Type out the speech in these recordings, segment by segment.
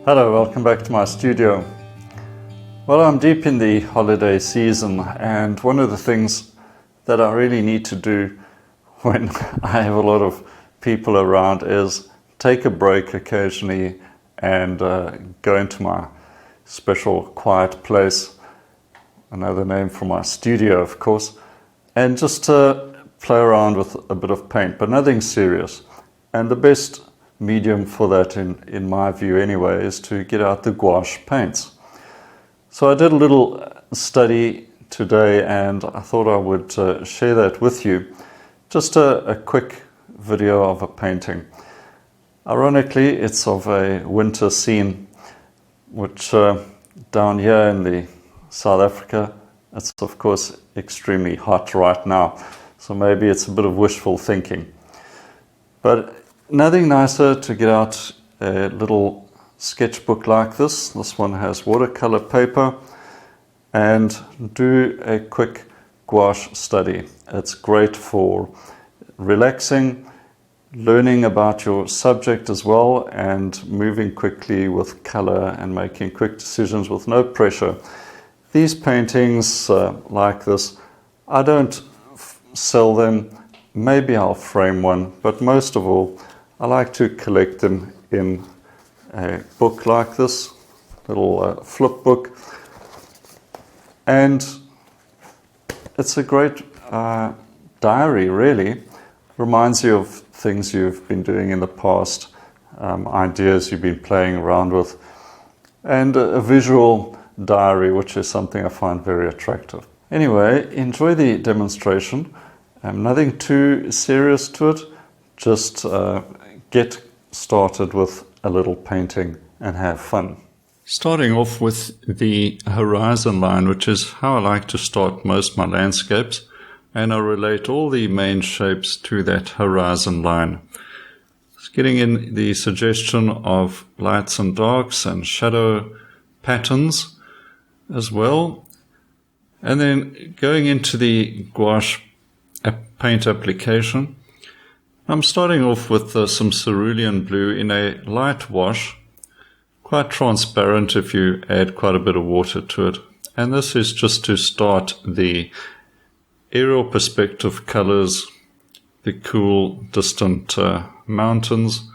Hello, welcome back to my studio. Well, I'm deep in the holiday season, and one of the things that I really need to do when I have a lot of people around is take a break occasionally and go into my special quiet place, another name for my studio, of course, and just play around with a bit of paint, but nothing serious. And the best medium for that, in my view anyway, is to get out the gouache paints. So I did a little study today, and I thought I would share that with you. Just a quick video of a painting. Ironically, it's of a winter scene, which down here in the South Africa, it's of course extremely hot right now. So maybe it's a bit of wishful thinking. But nothing nicer to get out a little sketchbook like this. This one has watercolor paper, and do a quick gouache study. It's great for relaxing, learning about your subject as well, and moving quickly with color and making quick decisions with no pressure. These paintings like this, I don't sell them. Maybe I'll frame one, but most of all, I like to collect them in a book like this, little flip book. And it's a great diary, really. Reminds you of things you've been doing in the past, ideas you've been playing around with, and a visual diary, which is something I find very attractive. Anyway, enjoy the demonstration. Nothing too serious to it, just get started with a little painting and have fun. Starting off with the horizon line, which is how I like to start most of my landscapes, and I relate all the main shapes to that horizon line. Just getting in the suggestion of lights and darks and shadow patterns as well, and then going into the gouache paint application. I'm starting off with some cerulean blue in a light wash, quite transparent if you add quite a bit of water to it. And this is just to start the aerial perspective colors, the cool distant mountains,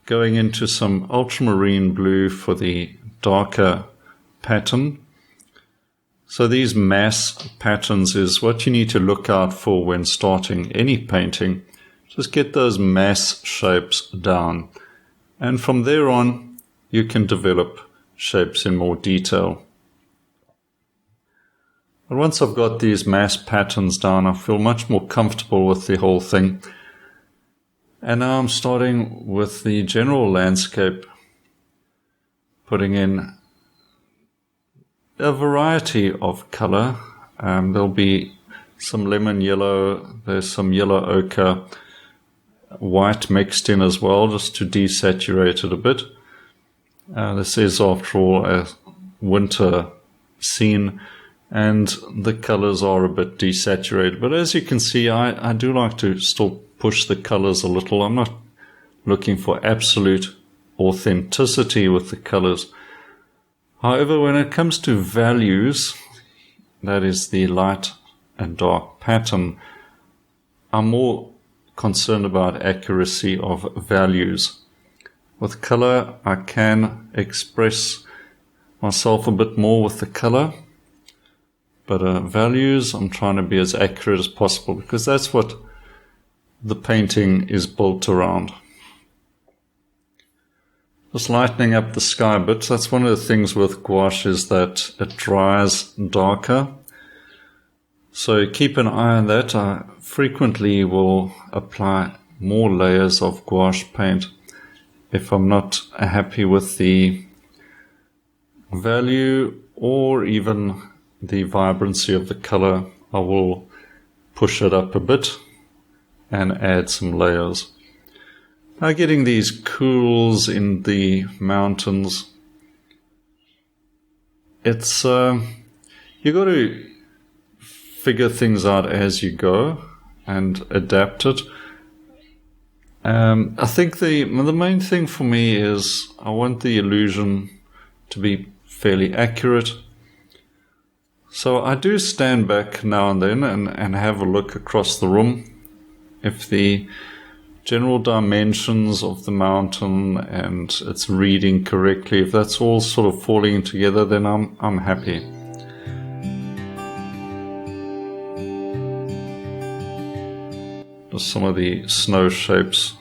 going into some ultramarine blue for the darker pattern. So these mass patterns is what you need to look out for when starting any painting. Just get those mass shapes down, and from there on you can develop shapes in more detail. But once I've got these mass patterns down, I feel much more comfortable with the whole thing. And now I'm starting with the general landscape, putting in a variety of color. There'll be some lemon yellow, there's some yellow ochre, white mixed in as well, just to desaturate it a bit. This is, after all, a winter scene, and the colors are a bit desaturated. But as you can see, I do like to still push the colors a little. I'm not looking for absolute authenticity with the colors. However, when it comes to values, that is the light and dark pattern, I'm more concerned about accuracy of values. With color, I can express myself a bit more with the color, but values, I'm trying to be as accurate as possible, because that's what the painting is built around. Just lightening up the sky a bit. That's one of the things with gouache, is that it dries darker. So keep an eye on that. I frequently will apply more layers of gouache paint if I'm not happy with the value or even the vibrancy of the color. I will push it up a bit and add some layers. Now, getting these cools in the mountains, it's you got to figure things out as you go and adapt it. I think the main thing for me is I want the illusion to be fairly accurate. So I do stand back now and then and have a look across the room. If the general dimensions of the mountain and its reading correctly, if that's all sort of falling together, then I'm happy. Just some of the snow shapes,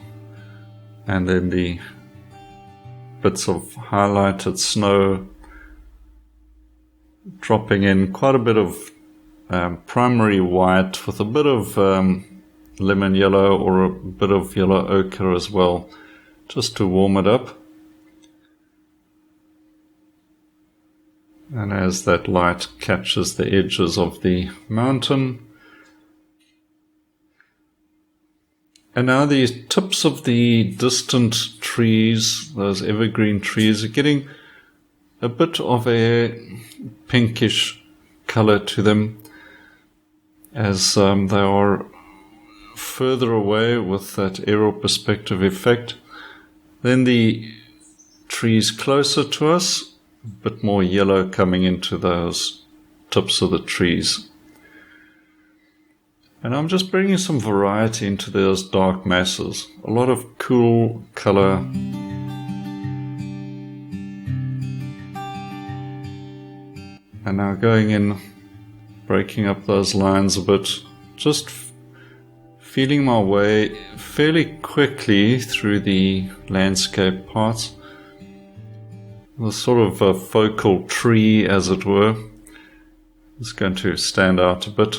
and then the bits of highlighted snow dropping in, quite a bit of primary white with a bit of lemon yellow or a bit of yellow ochre as well, just to warm it up. And as that light catches the edges of the mountain, and now the tips of the distant trees, those evergreen trees, are getting a bit of a pinkish color to them as they are further away with that aerial perspective effect. Then the trees closer to us, a bit more yellow coming into those tips of the trees. And I'm just bringing some variety into those dark masses, a lot of cool color. And now going in, breaking up those lines a bit, just feeling my way fairly quickly through the landscape parts. The sort of a focal tree, as it were, is going to stand out a bit.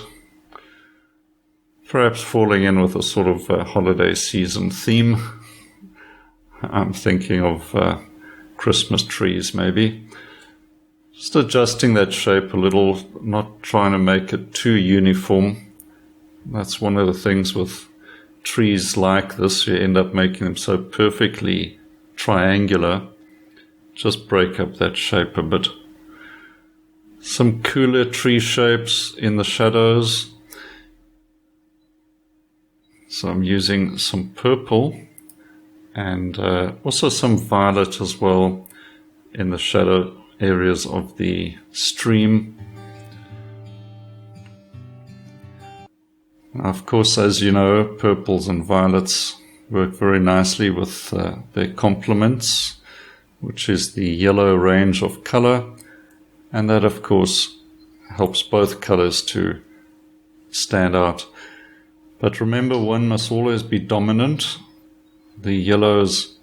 Perhaps falling in with a sort of holiday season theme. I'm thinking of Christmas trees maybe. Just adjusting that shape a little, not trying to make it too uniform. That's one of the things with trees like this, you end up making them so perfectly triangular. Just break up that shape a bit. Some cooler tree shapes in the shadows. So I'm using some purple and also some violet as well in the shadow areas of the stream. Now, of course, as you know, purples and violets work very nicely with their complements, which is the yellow range of color, and that of course helps both colors to stand out. But remember, one must always be dominant. The yellows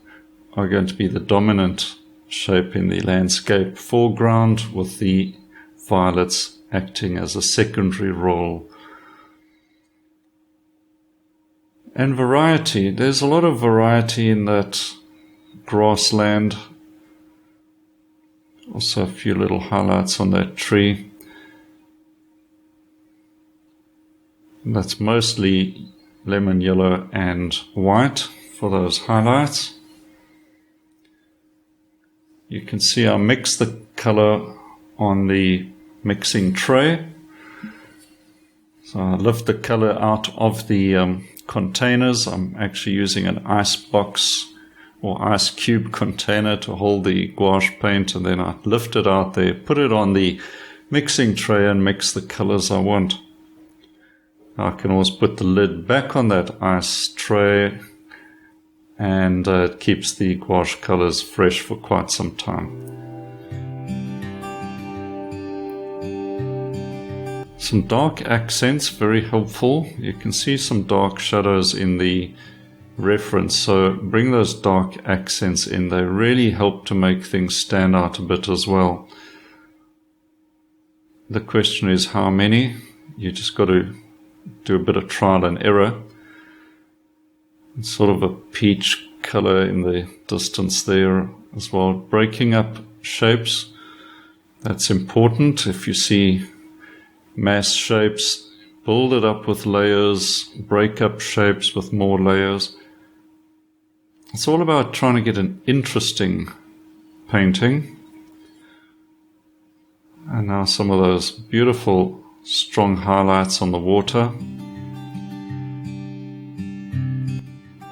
are going to be the dominant shape in the landscape foreground, with the violets acting as a secondary role. And variety, there's a lot of variety in that grassland. Also a few little highlights on that tree. That's mostly lemon yellow and white for those highlights. You can see I mix the color on the mixing tray. So I lift the color out of the containers. I'm actually using an ice box or ice cube container to hold the gouache paint, and then I lift it out there, put it on the mixing tray and mix the colors I want. I can always put the lid back on that ice tray, and it keeps the gouache colors fresh for quite some time. Some dark accents, very helpful. You can see some dark shadows in the reference, so bring those dark accents in. They really help to make things stand out a bit as well. The question is how many? You just got to do a bit of trial and error. It's sort of a peach color in the distance there as well. Breaking up shapes, that's important. If you see mass shapes, build it up with layers, break up shapes with more layers. It's all about trying to get an interesting painting. And now some of those beautiful strong highlights on the water.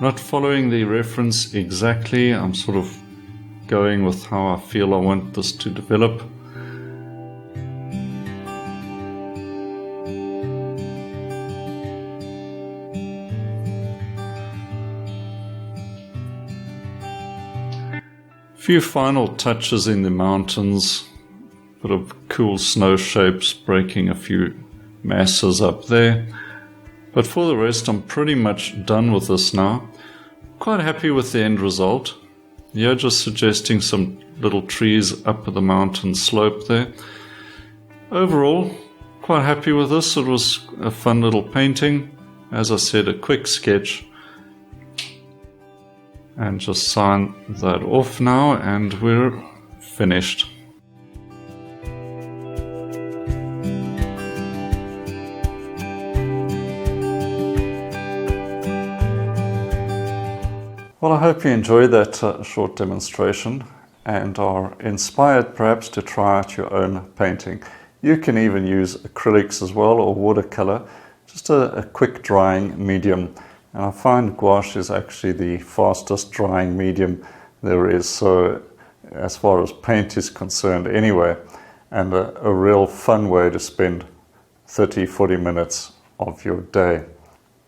Not following the reference exactly, I'm sort of going with how I feel I want this to develop. Few final touches in the mountains, bit of cool snow shapes, breaking a few masses up there. But for the rest, I'm pretty much done with this now. Quite happy with the end result. Yeah, just suggesting some little trees up the mountain slope there. Overall, quite happy with this. It was a fun little painting. As I said, a quick sketch. And just sign that off now, and we're finished. Well, I hope you enjoyed that short demonstration and are inspired perhaps to try out your own painting. You can even use acrylics as well, or watercolor, just a quick drying medium. And I find gouache is actually the fastest drying medium there is, so as far as paint is concerned anyway, and a real fun way to spend 30-40 minutes of your day.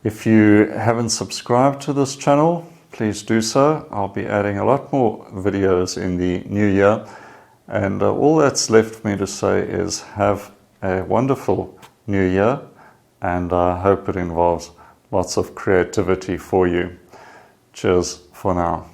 If you haven't subscribed to this channel, please do so. I'll be adding a lot more videos in the new year, and all that's left for me to say is have a wonderful new year, and I hope it involves lots of creativity for you. Cheers for now.